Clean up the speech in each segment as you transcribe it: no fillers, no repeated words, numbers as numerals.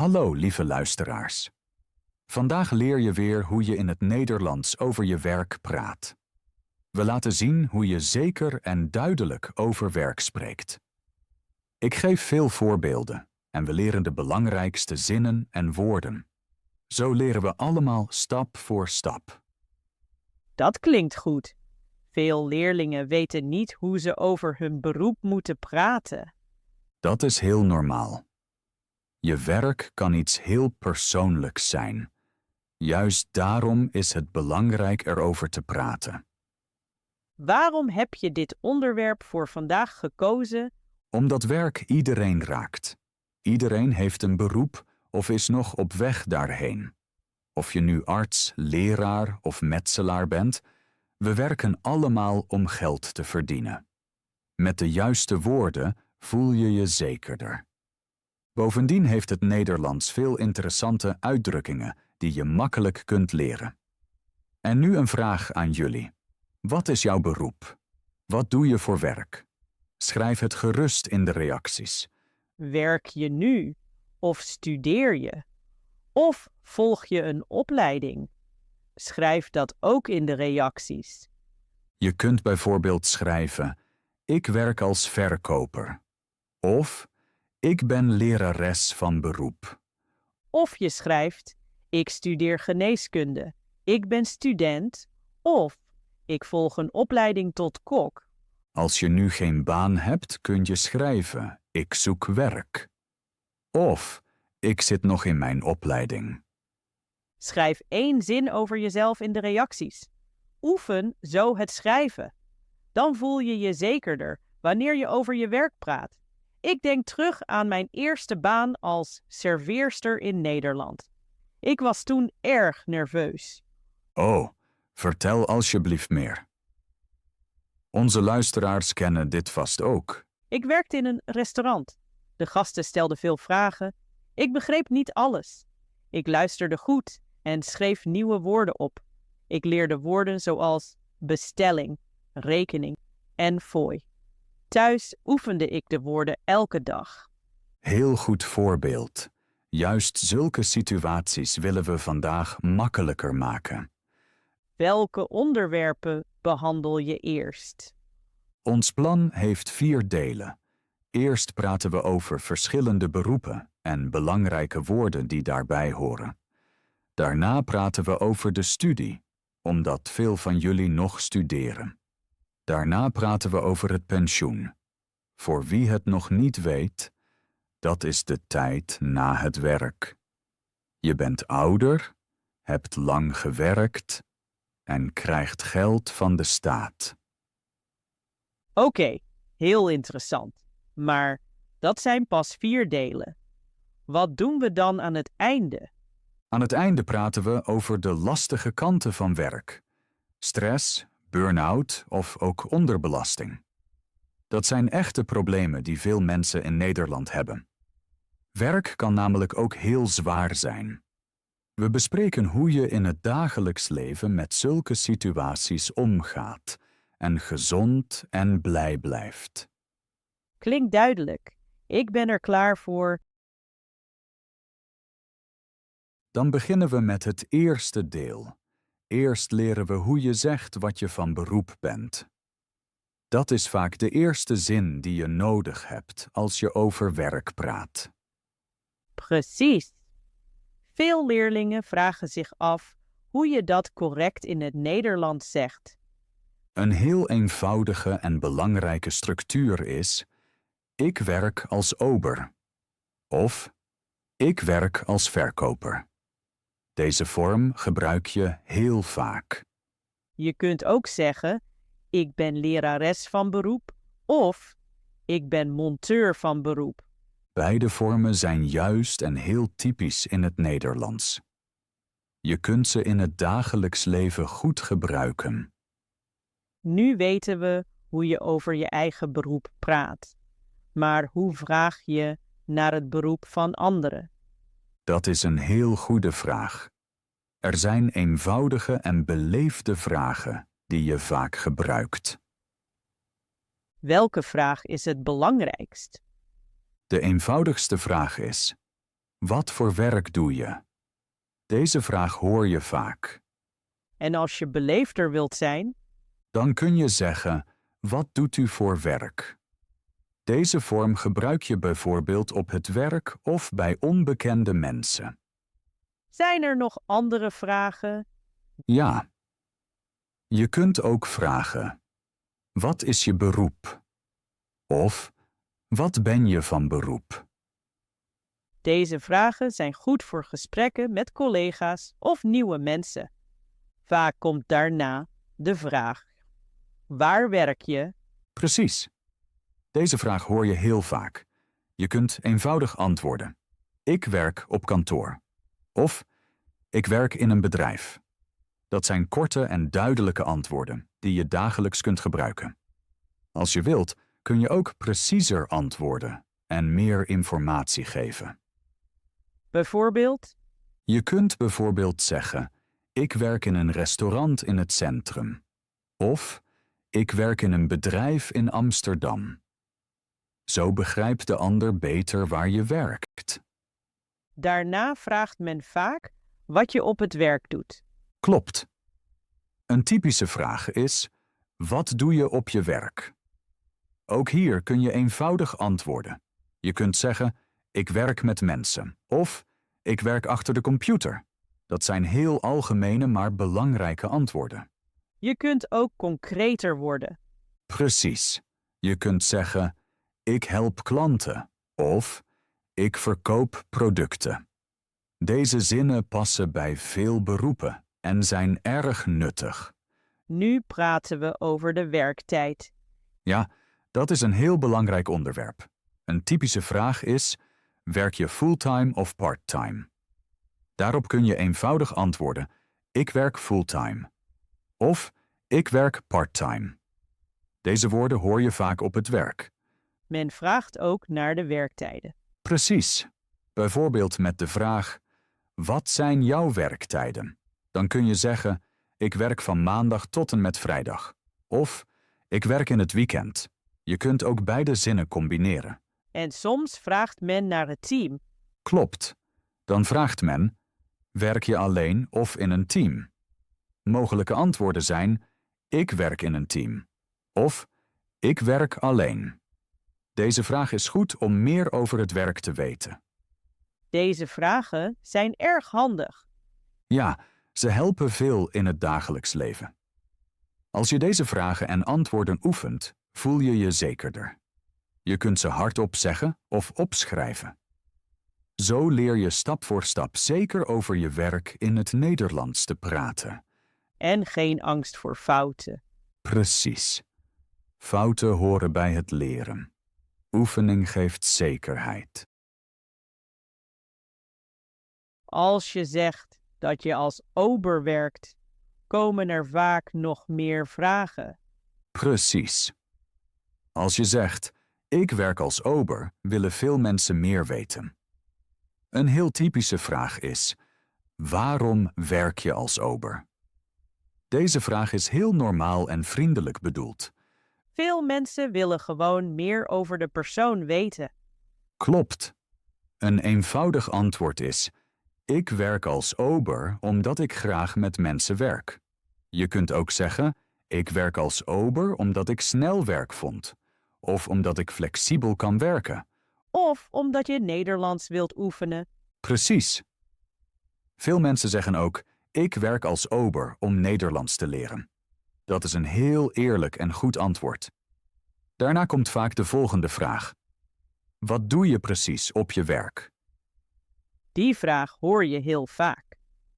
Hallo, lieve luisteraars. Vandaag leer je weer hoe je in het Nederlands over je werk praat. We laten zien hoe je zeker en duidelijk over werk spreekt. Ik geef veel voorbeelden en we leren de belangrijkste zinnen en woorden. Zo leren we allemaal stap voor stap. Dat klinkt goed. Veel leerlingen weten niet hoe ze over hun beroep moeten praten. Dat is heel normaal. Je werk kan iets heel persoonlijks zijn. Juist daarom is het belangrijk erover te praten. Waarom heb je dit onderwerp voor vandaag gekozen? Omdat werk iedereen raakt. Iedereen heeft een beroep of is nog op weg daarheen. Of je nu arts, leraar of metselaar bent, we werken allemaal om geld te verdienen. Met de juiste woorden voel je je zekerder. Bovendien heeft het Nederlands veel interessante uitdrukkingen die je makkelijk kunt leren. En nu een vraag aan jullie. Wat is jouw beroep? Wat doe je voor werk? Schrijf het gerust in de reacties. Werk je nu? Of studeer je? Of volg je een opleiding? Schrijf dat ook in de reacties. Je kunt bijvoorbeeld schrijven: ik werk als verkoper. Of ik ben lerares van beroep. Of je schrijft: ik studeer geneeskunde. Ik ben student. Of ik volg een opleiding tot kok. Als je nu geen baan hebt, kun je schrijven: ik zoek werk. Of ik zit nog in mijn opleiding. Schrijf 1 zin over jezelf in de reacties. Oefen zo het schrijven. Dan voel je je zekerder wanneer je over je werk praat. Ik denk terug aan mijn eerste baan als serveerster in Nederland. Ik was toen erg nerveus. Oh, vertel alsjeblieft meer. Onze luisteraars kennen dit vast ook. Ik werkte in een restaurant. De gasten stelden veel vragen. Ik begreep niet alles. Ik luisterde goed en schreef nieuwe woorden op. Ik leerde woorden zoals bestelling, rekening en fooi. Thuis oefende ik de woorden elke dag. Heel goed voorbeeld. Juist zulke situaties willen we vandaag makkelijker maken. Welke onderwerpen behandel je eerst? Ons plan heeft 4 delen. Eerst praten we over verschillende beroepen en belangrijke woorden die daarbij horen. Daarna praten we over de studie, omdat veel van jullie nog studeren. Daarna praten we over het pensioen. Voor wie het nog niet weet, dat is de tijd na het werk. Je bent ouder, hebt lang gewerkt en krijgt geld van de staat. Oké, heel interessant. Maar dat zijn pas 4 delen. Wat doen we dan aan het einde? Aan het einde praten we over de lastige kanten van werk. Stress, burn-out of ook onderbelasting. Dat zijn echte problemen die veel mensen in Nederland hebben. Werk kan namelijk ook heel zwaar zijn. We bespreken hoe je in het dagelijks leven met zulke situaties omgaat en gezond en blij blijft. Klinkt duidelijk. Ik ben er klaar voor. Dan beginnen we met het eerste deel. Eerst leren we hoe je zegt wat je van beroep bent. Dat is vaak de eerste zin die je nodig hebt als je over werk praat. Precies. Veel leerlingen vragen zich af hoe je dat correct in het Nederlands zegt. Een heel eenvoudige en belangrijke structuur is: ik werk als ober. Of ik werk als verkoper. Deze vorm gebruik je heel vaak. Je kunt ook zeggen: ik ben lerares van beroep of ik ben monteur van beroep. Beide vormen zijn juist en heel typisch in het Nederlands. Je kunt ze in het dagelijks leven goed gebruiken. Nu weten we hoe je over je eigen beroep praat. Maar hoe vraag je naar het beroep van anderen? Dat is een heel goede vraag. Er zijn eenvoudige en beleefde vragen die je vaak gebruikt. Welke vraag is het belangrijkst? De eenvoudigste vraag is: Wat voor werk doe je? Deze vraag hoor je vaak. En als je beleefder wilt zijn, Dan kun je zeggen, wat doet u voor werk? Deze vorm gebruik je bijvoorbeeld op het werk of bij onbekende mensen. zijn er nog andere vragen? Ja. Je kunt ook vragen, wat is je beroep? Of, wat ben je van beroep? Deze vragen zijn goed voor gesprekken met collega's of nieuwe mensen. Vaak komt daarna de vraag: waar werk je? Precies. Deze vraag hoor je heel vaak. Je kunt eenvoudig antwoorden. Ik werk op kantoor. Of, ik werk in een bedrijf. Dat zijn korte en duidelijke antwoorden die je dagelijks kunt gebruiken. Als je wilt, kun je ook preciezer antwoorden en meer informatie geven. Bijvoorbeeld, Je kunt bijvoorbeeld zeggen, ik werk in een restaurant in het centrum. Of, ik werk in een bedrijf in Amsterdam. Zo begrijpt de ander beter waar je werkt. daarna vraagt men vaak wat je op het werk doet. Klopt. Een typische vraag is, wat doe je op je werk? Ook hier kun je eenvoudig antwoorden. Je kunt zeggen, ik werk met mensen. Of, ik werk achter de computer. Dat zijn heel algemene maar belangrijke antwoorden. Je kunt ook concreter worden. Precies. Je kunt zeggen, ik help klanten. Of, ik verkoop producten. Deze zinnen passen bij veel beroepen en zijn erg nuttig. Nu praten we over de werktijd. Ja, dat is een heel belangrijk onderwerp. Een typische vraag is, werk je fulltime of parttime? Daarop kun je eenvoudig antwoorden, ik werk fulltime. Of, ik werk parttime. Deze woorden hoor je vaak op het werk. Men vraagt ook naar de werktijden. Precies. Bijvoorbeeld met de vraag, wat zijn jouw werktijden? Dan kun je zeggen, ik werk van maandag tot en met vrijdag. Of, ik werk in het weekend. Je kunt ook beide zinnen combineren. En soms vraagt men naar het team. Klopt. Dan vraagt men, werk je alleen of in een team? Mogelijke antwoorden zijn, ik werk in een team. Of, ik werk alleen. Deze vraag is goed om meer over het werk te weten. Deze vragen zijn erg handig. Ja, ze helpen veel in het dagelijks leven. Als je deze vragen en antwoorden oefent, voel je je zekerder. Je kunt ze hardop zeggen of opschrijven. Zo leer je stap voor stap zeker over je werk in het Nederlands te praten. En geen angst voor fouten. Precies. Fouten horen bij het leren. Oefening geeft zekerheid. Als je zegt dat je als ober werkt, komen er vaak nog meer vragen. Precies. Als je zegt, ik werk als ober, willen veel mensen meer weten. Een heel typische vraag is, waarom werk je als ober? Deze vraag is heel normaal en vriendelijk bedoeld. Veel mensen willen gewoon meer over de persoon weten. Klopt. Een eenvoudig antwoord is, ik werk als ober omdat ik graag met mensen werk. Je kunt ook zeggen, ik werk als ober omdat ik snel werk vond. Of omdat ik flexibel kan werken. Of omdat je Nederlands wilt oefenen. Precies. Veel mensen zeggen ook, ik werk als ober om Nederlands te leren. Dat is een heel eerlijk en goed antwoord. Daarna komt vaak de volgende vraag. Wat doe je precies op je werk? Die vraag hoor je heel vaak.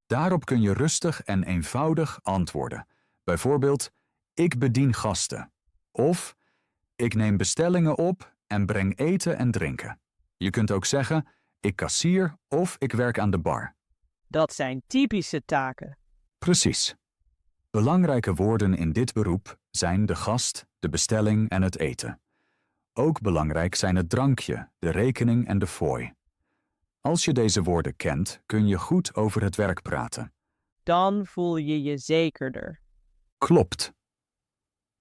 Daarop kun je rustig en eenvoudig antwoorden. Bijvoorbeeld, ik bedien gasten. Of, ik neem bestellingen op en breng eten en drinken. Je kunt ook zeggen, ik kassier of ik werk aan de bar. Dat zijn typische taken. Precies. Belangrijke woorden in dit beroep zijn de gast, de bestelling en het eten. Ook belangrijk zijn het drankje, de rekening en de fooi. Als je deze woorden kent, kun je goed over het werk praten. Dan voel je je zekerder. Klopt.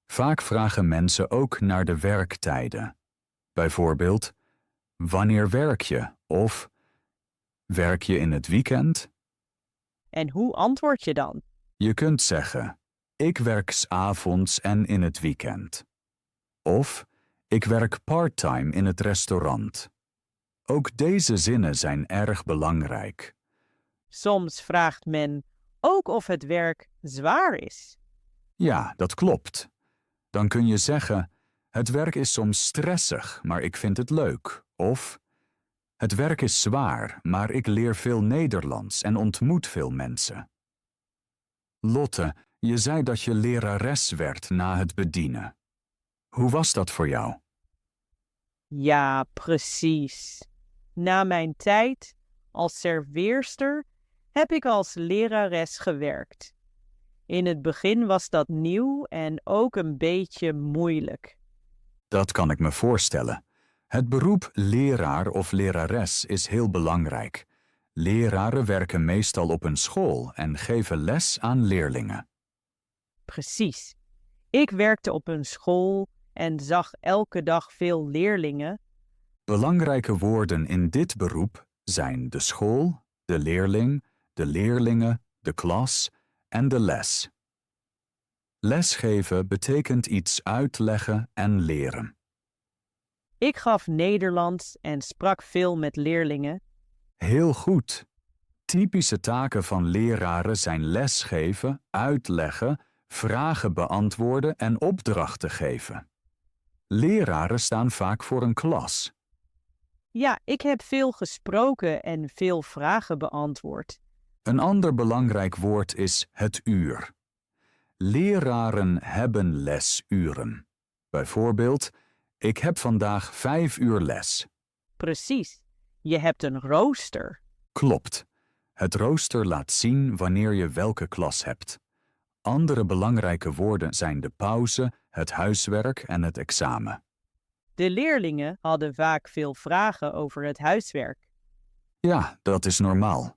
Vaak vragen mensen ook naar de werktijden. Bijvoorbeeld, wanneer werk je? Of, Werk je in het weekend? En hoe antwoord je dan? Je kunt zeggen, ik werk 's avonds en in het weekend. Of, ik werk parttime in het restaurant. Ook deze zinnen zijn erg belangrijk. Soms vraagt men ook of het werk zwaar is. Ja, dat klopt. Dan kun je zeggen, het werk is soms stressig, maar ik vind het leuk. Of, het werk is zwaar, maar ik leer veel Nederlands en ontmoet veel mensen. Lotte, je zei dat je lerares werd na het bedienen. Hoe was dat voor jou? Ja, precies. Na mijn tijd als serveerster heb ik als lerares gewerkt. In het begin was dat nieuw en ook een beetje moeilijk. Dat kan ik me voorstellen. Het beroep leraar of lerares is heel belangrijk. Leraren werken meestal op een school en geven les aan leerlingen. Precies. Ik werkte op een school en zag elke dag veel leerlingen. Belangrijke woorden in dit beroep zijn de school, de leerling, de leerlingen, de klas en de les. Lesgeven betekent iets uitleggen en leren. Ik gaf Nederlands en sprak veel met leerlingen. Heel goed. Typische taken van leraren zijn lesgeven, uitleggen, vragen beantwoorden en opdrachten geven. Leraren staan vaak voor een klas. Ja, ik heb veel gesproken en veel vragen beantwoord. Een ander belangrijk woord is het uur. Leraren hebben lesuren. Bijvoorbeeld, ik heb vandaag 5 uur les. Precies. Je hebt een rooster. Klopt. Het rooster laat zien wanneer je welke klas hebt. Andere belangrijke woorden zijn de pauze, het huiswerk en het examen. De leerlingen hadden vaak veel vragen over het huiswerk. Ja, dat is normaal.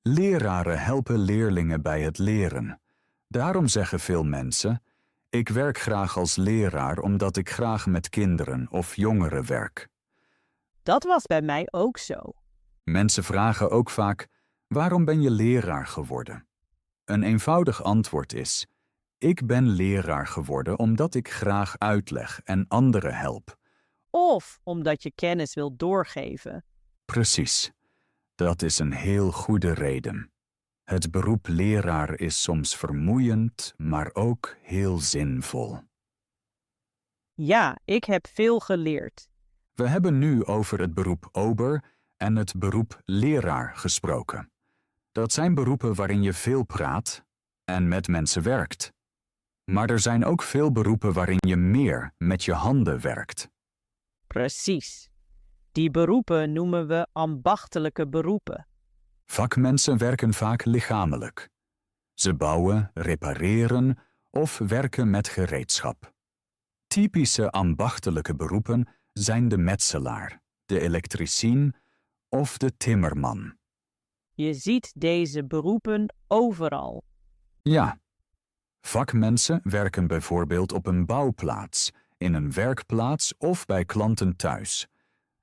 Leraren helpen leerlingen bij het leren. Daarom zeggen veel mensen, ik werk graag als leraar omdat ik graag met kinderen of jongeren werk. Dat was bij mij ook zo. Mensen vragen ook vaak, waarom ben je leraar geworden? Een eenvoudig antwoord is, ik ben leraar geworden omdat ik graag uitleg en anderen help. Of omdat je kennis wilt doorgeven. Precies. Dat is een heel goede reden. Het beroep leraar is soms vermoeiend, maar ook heel zinvol. Ja, ik heb veel geleerd. We hebben nu over het beroep ober en het beroep leraar gesproken. Dat zijn beroepen waarin je veel praat en met mensen werkt. Maar er zijn ook veel beroepen waarin je meer met je handen werkt. Precies. Die beroepen noemen we ambachtelijke beroepen. Vakmensen werken vaak lichamelijk. Ze bouwen, repareren of werken met gereedschap. Typische ambachtelijke beroepen zijn de metselaar, de elektricien of de timmerman. Je ziet deze beroepen overal. Ja. Vakmensen werken bijvoorbeeld op een bouwplaats, in een werkplaats of bij klanten thuis.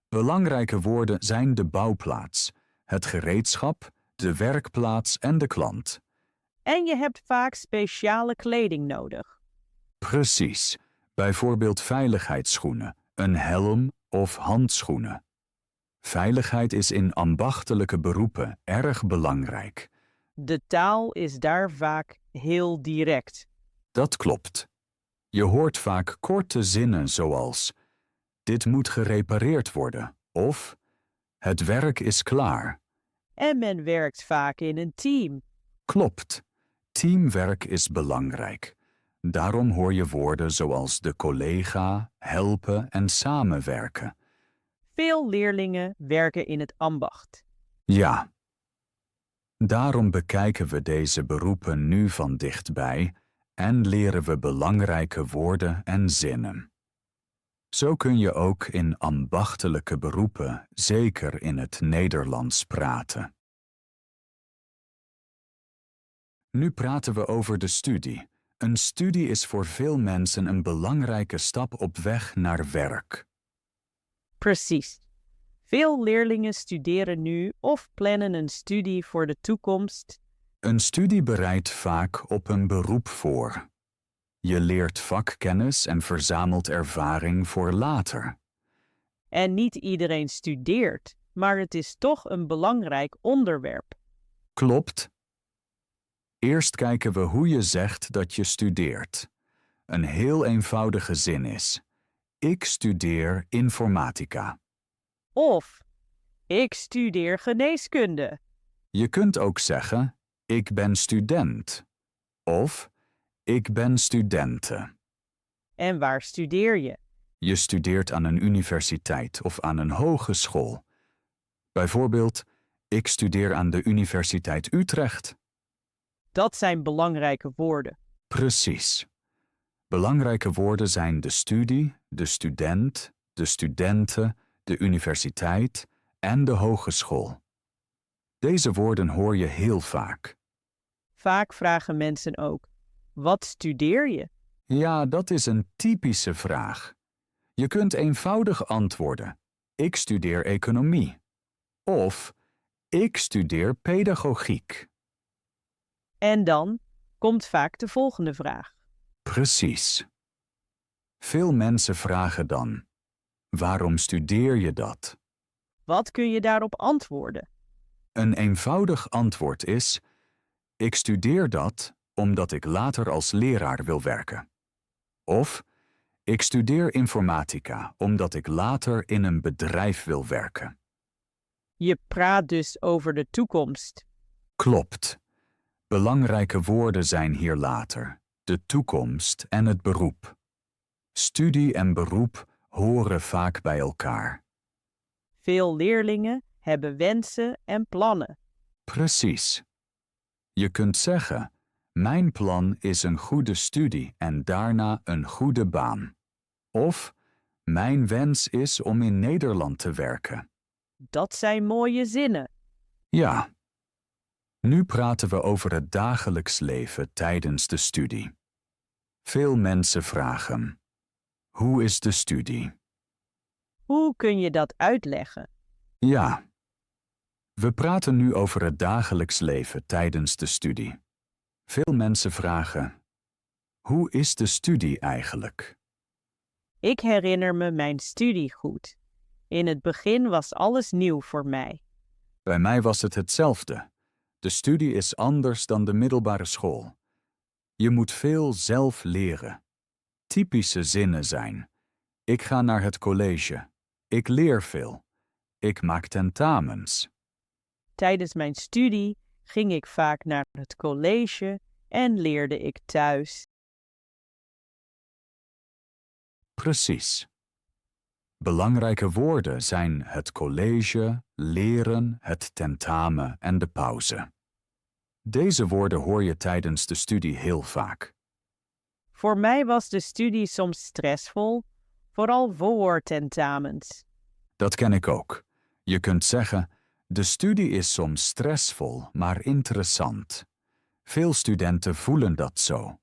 Belangrijke woorden zijn de bouwplaats, het gereedschap, de werkplaats en de klant. En je hebt vaak speciale kleding nodig. Precies, bijvoorbeeld veiligheidsschoenen, een helm of handschoenen. Veiligheid is in ambachtelijke beroepen erg belangrijk. De taal is daar vaak heel direct. Dat klopt. Je hoort vaak korte zinnen zoals dit moet gerepareerd worden of het werk is klaar. En men werkt vaak in een team. Klopt. Teamwerk is belangrijk. Daarom hoor je woorden zoals de collega, helpen en samenwerken. Veel leerlingen werken in het ambacht. Ja. Daarom bekijken we deze beroepen nu van dichtbij en leren we belangrijke woorden en zinnen. Zo kun je ook in ambachtelijke beroepen zeker in het Nederlands praten. Nu praten we over de studie. Een studie is voor veel mensen een belangrijke stap op weg naar werk. Precies. Veel leerlingen studeren nu of plannen een studie voor de toekomst. Een studie bereidt vaak op een beroep voor. Je leert vakkennis en verzamelt ervaring voor later. En niet iedereen studeert, maar het is toch een belangrijk onderwerp. Klopt. Eerst kijken we hoe je zegt dat je studeert. Een heel eenvoudige zin is: ik studeer informatica. Of, ik studeer geneeskunde. Je kunt ook zeggen: ik ben student. Of ik ben studente. En waar studeer je? Je studeert aan een universiteit of aan een hogeschool. Bijvoorbeeld, ik studeer aan de Universiteit Utrecht. Dat zijn belangrijke woorden. Precies. Belangrijke woorden zijn de studie, de student, de studente, de universiteit en de hogeschool. Deze woorden hoor je heel vaak. Vaak vragen mensen ook, wat studeer je? Ja, dat is een typische vraag. Je kunt eenvoudig antwoorden: ik studeer economie. Of ik studeer pedagogiek. En dan komt vaak de volgende vraag. Precies. Veel mensen vragen dan: waarom studeer je dat? Wat kun je daarop antwoorden? Een eenvoudig antwoord is: ik studeer dat omdat ik later als leraar wil werken. Of ik studeer informatica omdat ik later in een bedrijf wil werken. Je praat dus over de toekomst. Klopt. Belangrijke woorden zijn hier later: de toekomst en het beroep. Studie en beroep horen vaak bij elkaar. Veel leerlingen hebben wensen en plannen. Precies. Je kunt zeggen: mijn plan is een goede studie en daarna een goede baan. Of mijn wens is om in Nederland te werken. Dat zijn mooie zinnen. Ja. Nu praten we over het dagelijks leven tijdens de studie. Veel mensen vragen: hoe is de studie? Hoe kun je dat uitleggen? Ja. We praten nu over het dagelijks leven tijdens de studie. Veel mensen vragen: hoe is de studie eigenlijk? Ik herinner me mijn studie goed. In het begin was alles nieuw voor mij. Bij mij was het hetzelfde. De studie is anders dan de middelbare school. Je moet veel zelf leren. Typische zinnen zijn: ik ga naar het college. Ik leer veel. Ik maak tentamens. Tijdens mijn studie ging ik vaak naar het college en leerde ik thuis. Precies. Belangrijke woorden zijn het college, leren, het tentamen en de pauze. Deze woorden hoor je tijdens de studie heel vaak. Voor mij was de studie soms stressvol, vooral voor tentamens. Dat ken ik ook. Je kunt zeggen: de studie is soms stressvol, maar interessant. Veel studenten voelen dat zo.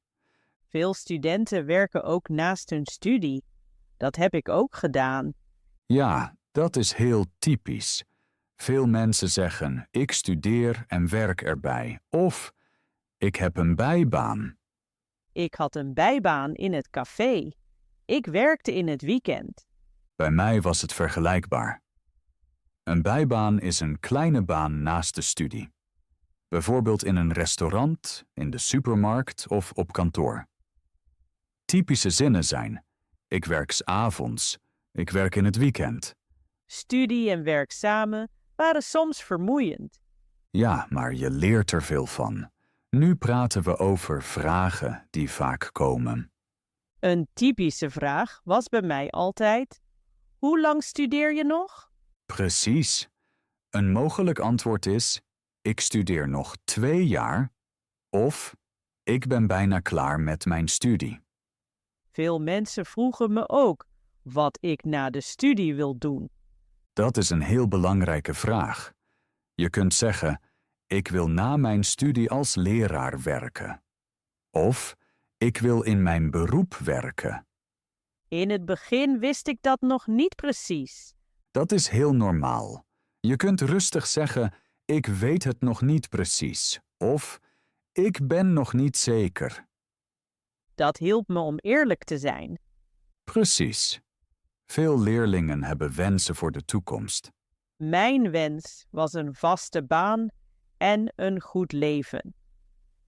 Veel studenten werken ook naast hun studie. Dat heb ik ook gedaan. Ja, dat is heel typisch. Veel mensen zeggen: ik studeer en werk erbij. Of ik heb een bijbaan. Ik had een bijbaan in het café. Ik werkte in het weekend. Bij mij was het vergelijkbaar. Een bijbaan is een kleine baan naast de studie. Bijvoorbeeld in een restaurant, in de supermarkt of op kantoor. Typische zinnen zijn: ik werk 's avonds, ik werk in het weekend. Studie en werk samen waren soms vermoeiend. Ja, maar je leert er veel van. Nu praten we over vragen die vaak komen. Een typische vraag was bij mij altijd: hoe lang studeer je nog? Precies. Een mogelijk antwoord is: ik studeer nog 2 jaar. Of ik ben bijna klaar met mijn studie. Veel mensen vroegen me ook wat ik na de studie wil doen. Dat is een heel belangrijke vraag. Je kunt zeggen: ik wil na mijn studie als leraar werken. Of ik wil in mijn beroep werken. In het begin wist ik dat nog niet precies. Dat is heel normaal. Je kunt rustig zeggen, ik weet het nog niet precies. Of, ik ben nog niet zeker. Dat hielp me om eerlijk te zijn. Precies. Veel leerlingen hebben wensen voor de toekomst. Mijn wens was een vaste baan en een goed leven.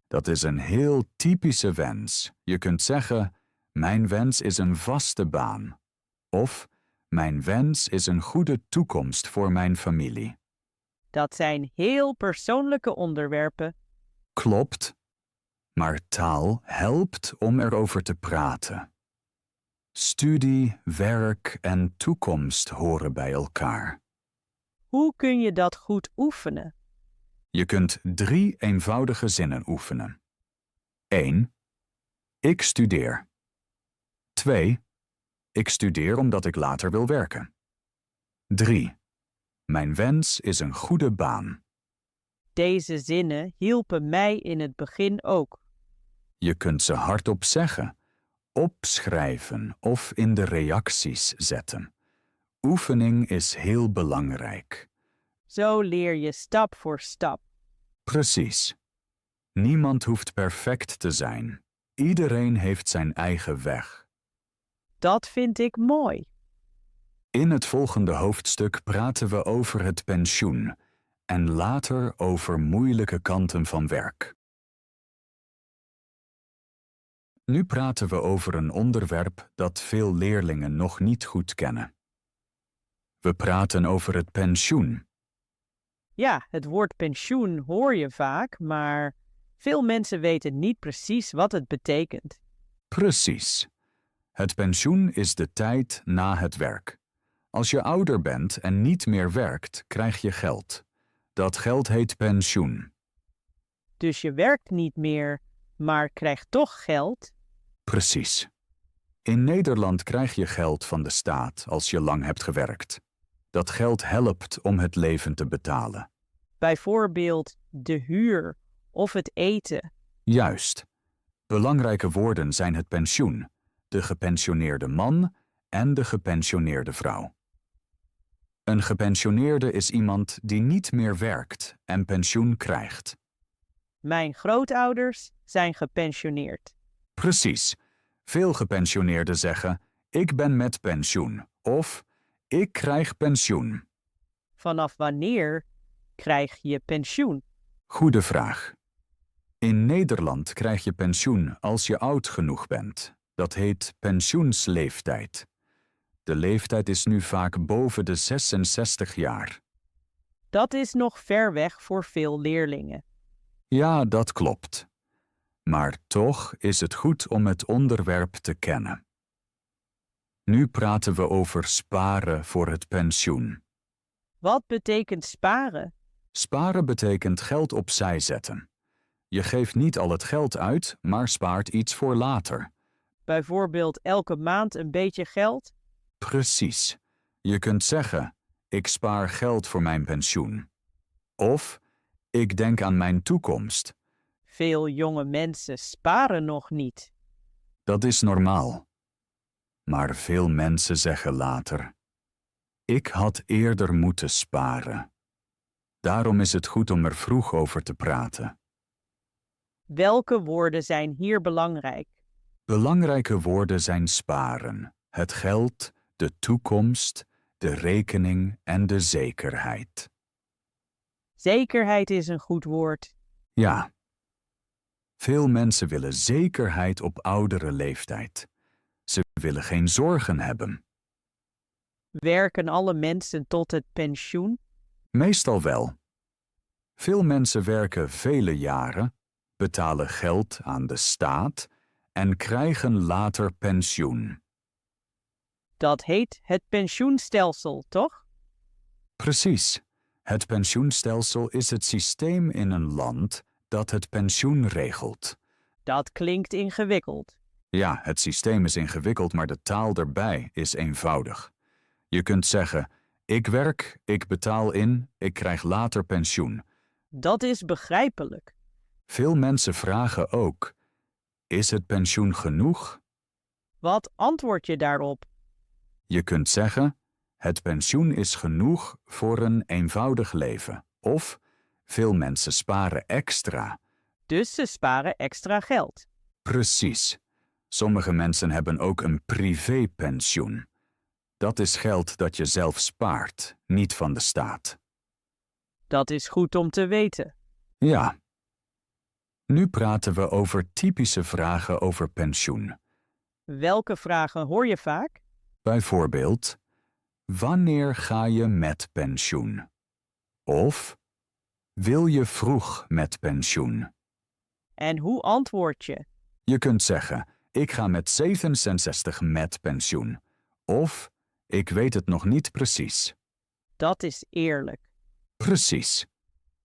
Dat is een heel typische wens. Je kunt zeggen, mijn wens is een vaste baan. Of, mijn wens is een goede toekomst voor mijn familie. Dat zijn heel persoonlijke onderwerpen. Klopt, maar taal helpt om erover te praten. Studie, werk en toekomst horen bij elkaar. Hoe kun je dat goed oefenen? Je kunt 3 eenvoudige zinnen oefenen. 1. Ik studeer. 2. Ik studeer omdat ik later wil werken. 3. Mijn wens is een goede baan. Deze zinnen hielpen mij in het begin ook. Je kunt ze hardop zeggen, opschrijven of in de reacties zetten. Oefening is heel belangrijk. Zo leer je stap voor stap. Precies. Niemand hoeft perfect te zijn. Iedereen heeft zijn eigen weg. Dat vind ik mooi. In het volgende hoofdstuk praten we over het pensioen en later over moeilijke kanten van werk. Nu praten we over een onderwerp dat veel leerlingen nog niet goed kennen. We praten over het pensioen. Ja, het woord pensioen hoor je vaak, maar veel mensen weten niet precies wat het betekent. Precies. Het pensioen is de tijd na het werk. Als je ouder bent en niet meer werkt, krijg je geld. Dat geld heet pensioen. Dus je werkt niet meer, maar krijgt toch geld? Precies. In Nederland krijg je geld van de staat als je lang hebt gewerkt. Dat geld helpt om het leven te betalen. Bijvoorbeeld de huur of het eten. Juist. Belangrijke woorden zijn het pensioen, de gepensioneerde man en de gepensioneerde vrouw. Een gepensioneerde is iemand die niet meer werkt en pensioen krijgt. Mijn grootouders zijn gepensioneerd. Precies. Veel gepensioneerden zeggen, ik ben met pensioen of ik krijg pensioen. Vanaf wanneer krijg je pensioen? Goede vraag. In Nederland krijg je pensioen als je oud genoeg bent. Dat heet pensioensleeftijd. De leeftijd is nu vaak boven de 66 jaar. Dat is nog ver weg voor veel leerlingen. Ja, dat klopt. Maar toch is het goed om het onderwerp te kennen. Nu praten we over sparen voor het pensioen. Wat betekent sparen? Sparen betekent geld opzij zetten. Je geeft niet al het geld uit, maar spaart iets voor later. Bijvoorbeeld elke maand een beetje geld? Precies. Je kunt zeggen, ik spaar geld voor mijn pensioen. Of, ik denk aan mijn toekomst. Veel jonge mensen sparen nog niet. Dat is normaal. Maar veel mensen zeggen later, ik had eerder moeten sparen. Daarom is het goed om er vroeg over te praten. Welke woorden zijn hier belangrijk? Belangrijke woorden zijn sparen, het geld, de toekomst, de rekening en de zekerheid. Zekerheid is een goed woord. Ja. Veel mensen willen zekerheid op oudere leeftijd. Ze willen geen zorgen hebben. Werken alle mensen tot het pensioen? Meestal wel. Veel mensen werken vele jaren, betalen geld aan de staat en krijgen later pensioen. Dat heet het pensioenstelsel, toch? Precies. Het pensioenstelsel is het systeem in een land dat het pensioen regelt. Dat klinkt ingewikkeld. Ja, het systeem is ingewikkeld, maar de taal erbij is eenvoudig. Je kunt zeggen, ik werk, ik betaal in, ik krijg later pensioen. Dat is begrijpelijk. Veel mensen vragen ook, is het pensioen genoeg? Wat antwoord je daarop? Je kunt zeggen, Het pensioen is genoeg voor een eenvoudig leven. Of veel mensen sparen extra. Dus ze sparen extra geld. Precies. Sommige mensen hebben ook een privépensioen. Dat is geld dat je zelf spaart, niet van de staat. Dat is goed om te weten. Ja. Nu praten we over typische vragen over pensioen. Welke vragen hoor je vaak? Bijvoorbeeld, wanneer ga je met pensioen? Of, wil je vroeg met pensioen? En hoe antwoord je? Je kunt zeggen, ik ga met 67 met pensioen. Of, ik weet het nog niet precies. Dat is eerlijk. Precies.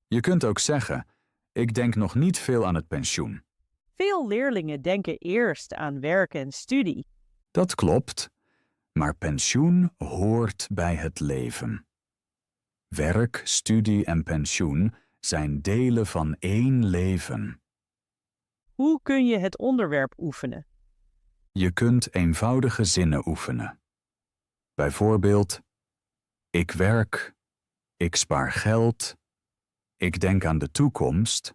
Je kunt ook zeggen, ik denk nog niet veel aan het pensioen. Veel leerlingen denken eerst aan werk en studie. Dat klopt, maar pensioen hoort bij het leven. Werk, studie en pensioen zijn delen van één leven. Hoe kun je het onderwerp oefenen? Je kunt eenvoudige zinnen oefenen. Bijvoorbeeld, ik werk, ik spaar geld, ik denk aan de toekomst.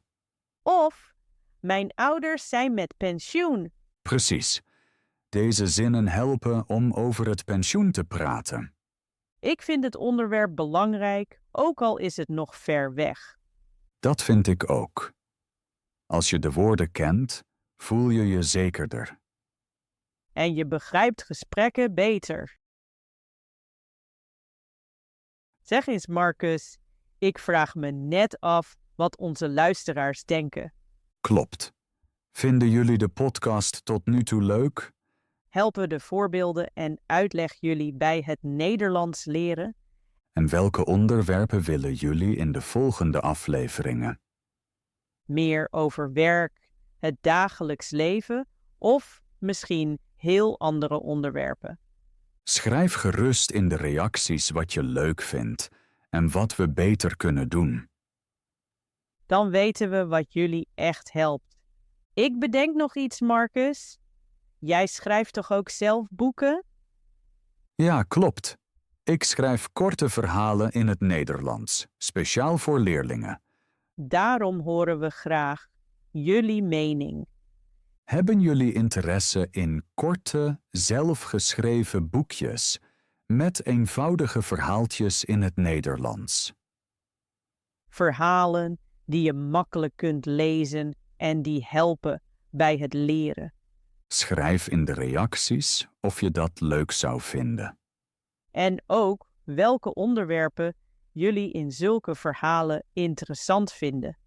Of, mijn ouders zijn met pensioen. Precies. Deze zinnen helpen om over het pensioen te praten. Ik vind het onderwerp belangrijk, ook al is het nog ver weg. Dat vind ik ook. Als je de woorden kent, voel je je zekerder. En je begrijpt gesprekken beter. Zeg eens, Marcus, ik vraag me net af wat onze luisteraars denken. Klopt. Vinden jullie de podcast tot nu toe leuk? Helpen de voorbeelden en uitleg jullie bij het Nederlands leren? En welke onderwerpen willen jullie in de volgende afleveringen? Meer over werk, het dagelijks leven of misschien heel andere onderwerpen? Schrijf gerust in de reacties wat je leuk vindt en wat we beter kunnen doen. Dan weten we wat jullie echt helpt. Ik bedenk nog iets, Marcus. Jij schrijft toch ook zelf boeken? Ja, klopt. Ik schrijf korte verhalen in het Nederlands, speciaal voor leerlingen. Daarom horen we graag jullie mening. Hebben jullie interesse in korte, zelfgeschreven boekjes met eenvoudige verhaaltjes in het Nederlands? Verhalen die je makkelijk kunt lezen en die helpen bij het leren. Schrijf in de reacties of je dat leuk zou vinden. En ook welke onderwerpen jullie in zulke verhalen interessant vinden.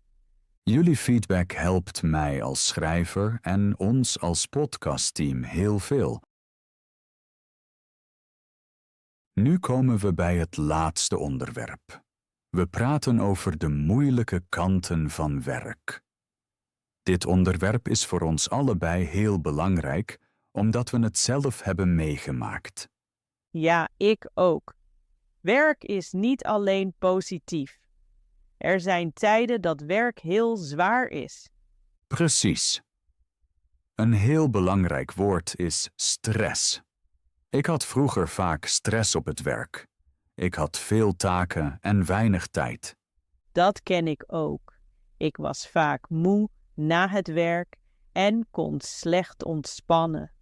Jullie feedback helpt mij als schrijver en ons als podcastteam heel veel. Nu komen we bij het laatste onderwerp. We praten over de moeilijke kanten van werk. Dit onderwerp is voor ons allebei heel belangrijk, omdat we het zelf hebben meegemaakt. Ja, ik ook. Werk is niet alleen positief. Er zijn tijden dat werk heel zwaar is. Precies. Een heel belangrijk woord is stress. Ik had vroeger vaak stress op het werk. Ik had veel taken en weinig tijd. Dat ken ik ook. Ik was vaak moe na het werk en kon slecht ontspannen.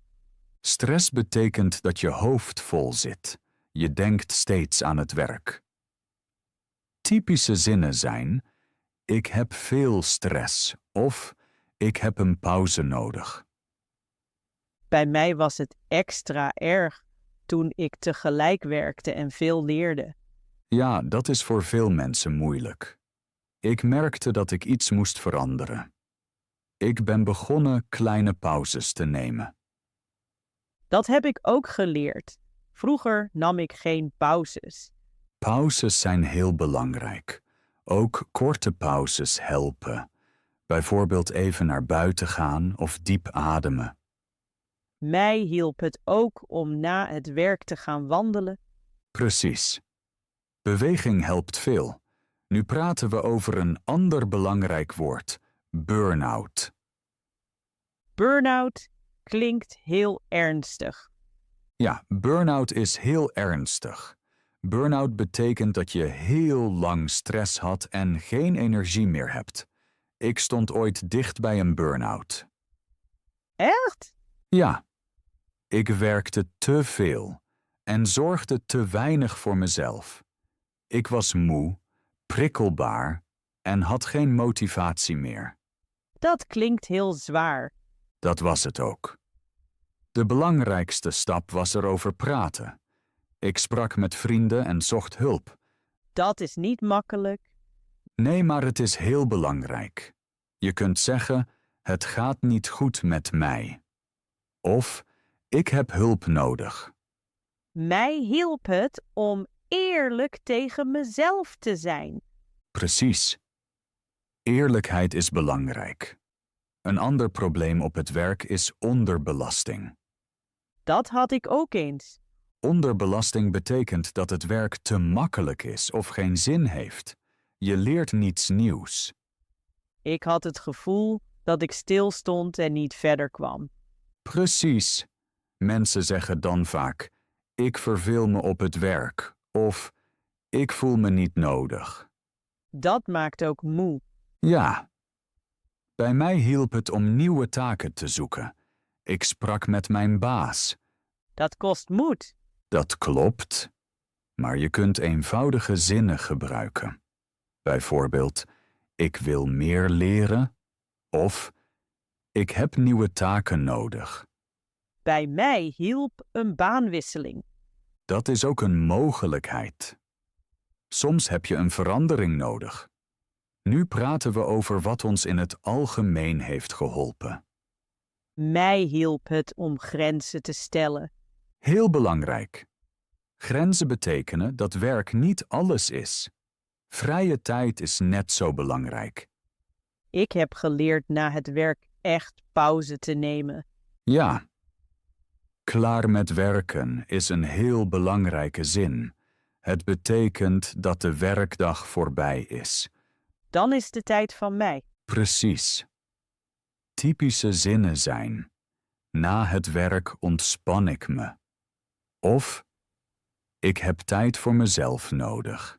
Stress betekent dat je hoofd vol zit. Je denkt steeds aan het werk. Typische zinnen zijn: ik heb veel stress of ik heb een pauze nodig. Bij mij was het extra erg toen ik tegelijk werkte en veel leerde. Ja, dat is voor veel mensen moeilijk. Ik merkte dat ik iets moest veranderen. Ik ben begonnen kleine pauzes te nemen. Dat heb ik ook geleerd. Vroeger nam ik geen pauzes. Pauzes zijn heel belangrijk. Ook korte pauzes helpen. Bijvoorbeeld even naar buiten gaan of diep ademen. Mij hielp het ook om na het werk te gaan wandelen. Precies. Beweging helpt veel. Nu praten we over een ander belangrijk woord: burn-out. Burn-out klinkt heel ernstig. Ja, burn-out is heel ernstig. Burn-out betekent dat je heel lang stress had en geen energie meer hebt. Ik stond ooit dicht bij een burn-out. Echt? Ja, ik werkte te veel en zorgde te weinig voor mezelf. Ik was moe, prikkelbaar en had geen motivatie meer. Dat klinkt heel zwaar. Dat was het ook. De belangrijkste stap was erover praten. Ik sprak met vrienden en zocht hulp. Dat is niet makkelijk. Nee, maar het is heel belangrijk. Je kunt zeggen, het gaat niet goed met mij. Of, ik heb hulp nodig. Mij hielp het om eerlijk tegen mezelf te zijn. Precies. Eerlijkheid is belangrijk. Een ander probleem op het werk is onderbelasting. Dat had ik ook eens. Onderbelasting betekent dat het werk te makkelijk is of geen zin heeft. Je leert niets nieuws. Ik had het gevoel dat ik stilstond en niet verder kwam. Precies. Mensen zeggen dan vaak, ik verveel me op het werk of ik voel me niet nodig. Dat maakt ook moe. Ja. Bij mij hielp het om nieuwe taken te zoeken. Ik sprak met mijn baas. Dat kost moed. Dat klopt. Maar je kunt eenvoudige zinnen gebruiken. Bijvoorbeeld, ik wil meer leren of ik heb nieuwe taken nodig. Bij mij hielp een baanwisseling. Dat is ook een mogelijkheid. Soms heb je een verandering nodig. Nu praten we over wat ons in het algemeen heeft geholpen. Mij hielp het om grenzen te stellen. Heel belangrijk. Grenzen betekenen dat werk niet alles is. Vrije tijd is net zo belangrijk. Ik heb geleerd na het werk echt pauze te nemen. Ja. Klaar met werken is een heel belangrijke zin. Het betekent dat de werkdag voorbij is. Dan is de tijd van mij. Precies. Typische zinnen zijn: na het werk ontspan ik me. Of ik heb tijd voor mezelf nodig.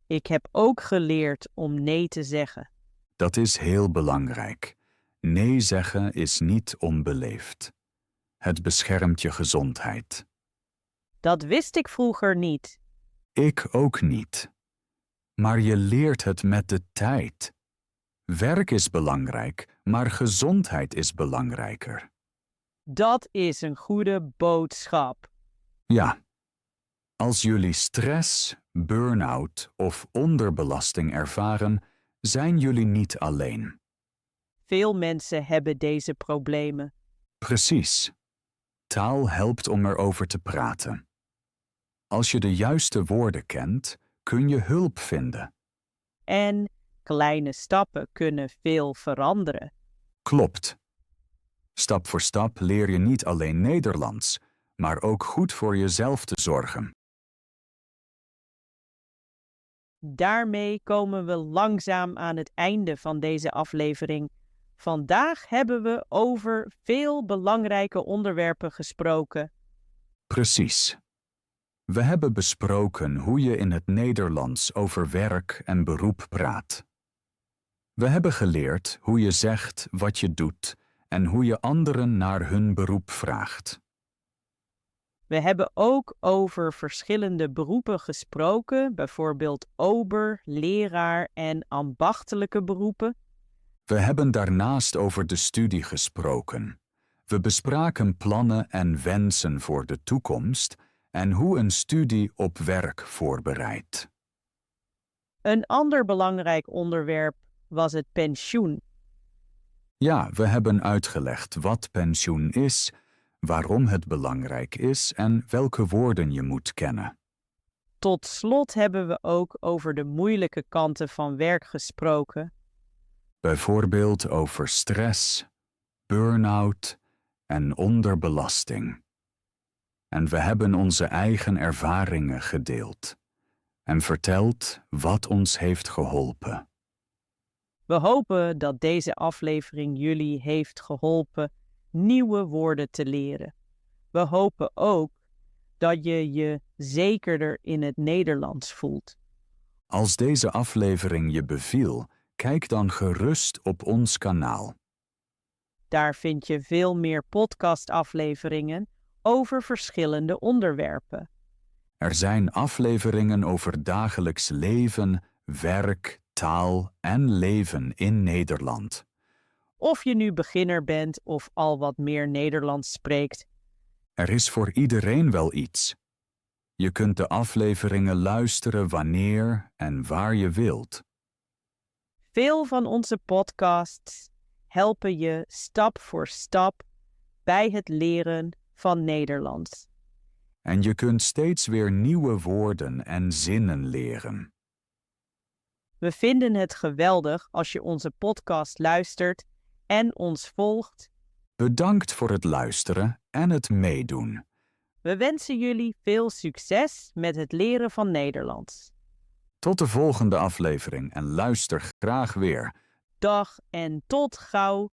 Ik heb ook geleerd om nee te zeggen. Dat is heel belangrijk. Nee zeggen is niet onbeleefd. Het beschermt je gezondheid. Dat wist ik vroeger niet. Ik ook niet. Maar je leert het met de tijd. Werk is belangrijk, maar gezondheid is belangrijker. Dat is een goede boodschap. Ja. Als jullie stress, burn-out of onderbelasting ervaren, zijn jullie niet alleen. Veel mensen hebben deze problemen. Precies. Taal helpt om erover te praten. Als je de juiste woorden kent, kun je hulp vinden. En kleine stappen kunnen veel veranderen. Klopt. Stap voor stap leer je niet alleen Nederlands, maar ook goed voor jezelf te zorgen. Daarmee komen we langzaam aan het einde van deze aflevering. Vandaag hebben we over veel belangrijke onderwerpen gesproken. Precies. We hebben besproken hoe je in het Nederlands over werk en beroep praat. We hebben geleerd hoe je zegt wat je doet en hoe je anderen naar hun beroep vraagt. We hebben ook over verschillende beroepen gesproken, bijvoorbeeld ober, leraar en ambachtelijke beroepen. We hebben daarnaast over de studie gesproken. We bespraken plannen en wensen voor de toekomst en hoe een studie op werk voorbereidt. Een ander belangrijk onderwerp was het pensioen. Ja, we hebben uitgelegd wat pensioen is, waarom het belangrijk is en welke woorden je moet kennen. Tot slot hebben we ook over de moeilijke kanten van werk gesproken. Bijvoorbeeld over stress, burn-out en onderbelasting. En we hebben onze eigen ervaringen gedeeld en verteld wat ons heeft geholpen. We hopen dat deze aflevering jullie heeft geholpen nieuwe woorden te leren. We hopen ook dat je je zekerder in het Nederlands voelt. Als deze aflevering je beviel, kijk dan gerust op ons kanaal. Daar vind je veel meer podcastafleveringen over verschillende onderwerpen. Er zijn afleveringen over dagelijks leven, werk, taal en leven in Nederland. Of je nu beginner bent of al wat meer Nederlands spreekt, Er is voor iedereen wel iets. Je kunt de afleveringen luisteren wanneer en waar je wilt. veel van onze podcasts helpen je stap voor stap bij het leren van Nederlands. En je kunt steeds weer nieuwe woorden en zinnen leren. We vinden het geweldig als je onze podcast luistert en ons volgt. Bedankt voor het luisteren en het meedoen. We wensen jullie veel succes met het leren van Nederlands. Tot de volgende aflevering en luister graag weer. Dag en tot gauw!